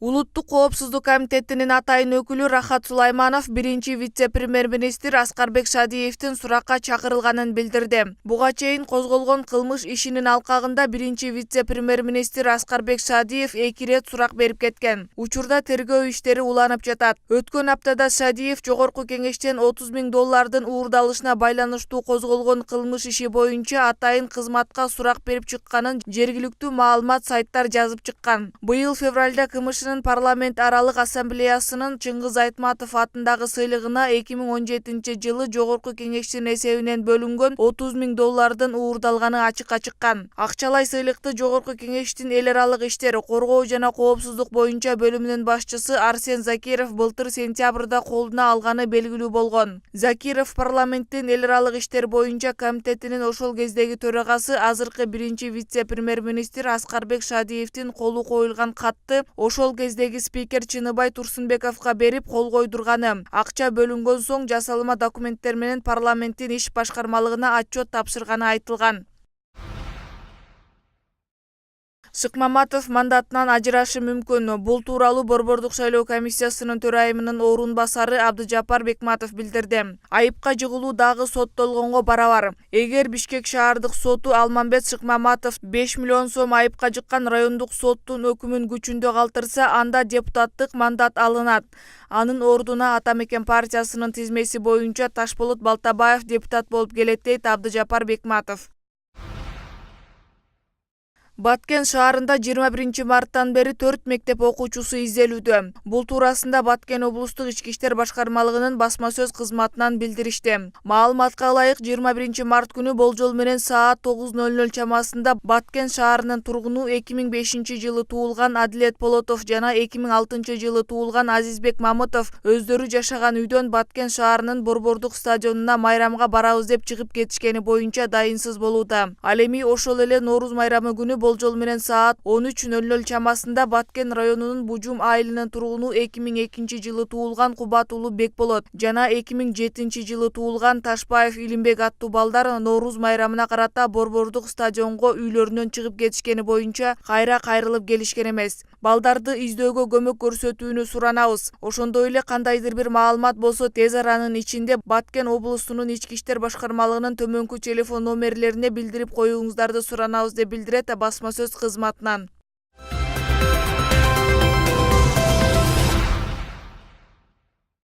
Улуттук коопсуздук комитетинин атайын өкүлү Рахат Сулайманов биринчи вице-премьер-министр Аскарбек Шадиевдин суракка чакырылганын билдирди. Буга чейин козголгон кылмыш ишинин алкагында биринчи вице-премьер-министр Аскарбек Шадиев 2 рет сурак берип кеткен. Учурда тергөө иштери уланып жатат. Өткөн аптада Шадиев Жогорку кеңештен $30.000 уурдалышына байланыштуу козголгон кылмыш иши боюнча атайын кызматка сурак берип чыкканын жергиликтүү маалымат сайттар жазып чыккан. Быйыл февралда КМШнын парламент аралык ассамблеясынын Чыңгыз Айтматов атындагы сыйлыгына 2017 жылы Жогорку кеңештин эсебинен бөлүнгөн $30.000 уурдалганы ачыкка чыккан. Акчалай сыйлыкты Жогорку кеңештин эл аралык иштер, коргоо жана коопсуздук боюнча бөлүмүнүн башчысы Арсен Закиров былтыр сентябрда колуна алганы белгилүү болгон. Закиров парламенттин эл аралык иштер боюнча комитетинин ошол кездеги төрагасы азыркы биринчи вице-премьер-министр Аскарбек Шадиевдин колу коюлган катты ошол кездеги спикер Чыныбай Турсунбековго берип кол койдурганы, акча бөлүнгөн соң жасалма документтер менен парламенттин иш башкармалыгына отчет тапшырганы айтылган. Шыкмаматов мандатынан ажырашы мүмкүн. Бул тууралуу Борбордук шайлоо комиссиясынын төрайымынын орун басары Абдыжапар Бекматов билдирди. Айыпка жыгылуу дагы соттолгонго барабар. Эгер Бишкек шаардык соту Алмамбет Шыкмаматов 5 миллион сом айыпка жыккан райондук соттун өкүмүн күчүндө калтырса, анда депутаттык мандат алынат. Анын ордуна Ата Мекен партиясынын тизмеси боюнча Ташболот Балтабаев депутат болуп келет, дейт Абдыжапар Бекматов. Баткен шаарында 21 марттан бери 4 мектеп окуучусу изделүүдө. Бул туурасында Баткен облустук ички иштер башкармалыгынын басма сөз кызматынан билдиришти. Маалыматка ылайык 21 март күнү болжол менен саат 9:00 чамасында Баткен шаарынын тургуну 2005 жылы туулган Адилет Полотов жана 2006 жылы туулган Азизбек Мамытов өздөрү жашаган үйдөн Баткен шаарынын Борбордук стадионуна майрамга барабыз деп чыгып кетишкени боюнча дайынсыз болууда. Ал эми ошол эле Нооруз майрамы күнү болжол менен саат 13:00 чамасында Баткен районунун Бужум айылынын тургуну 2002 жылы туулган Кубатулуу Бекболот жана 2007 жылы туулган Ташбаев Илимбек аттуу балдар Нооруз майрамына карата Борбордук стадионго үйлөрүнөн чыгып кетишкени боюнча кайра кайрылып келишкен эмес. Балдарды издөөгө көмөк көрсөтүүнү суранабыз. Ошондой эле кандайдыр бир маалымат болсо тез аранын ичинде Баткен облусунун ички иштер башкармалыгынын төмөнкү телефон номерлерине билдирип коюңуздарды суранабыз деп билдирет басма сөз кызматынан.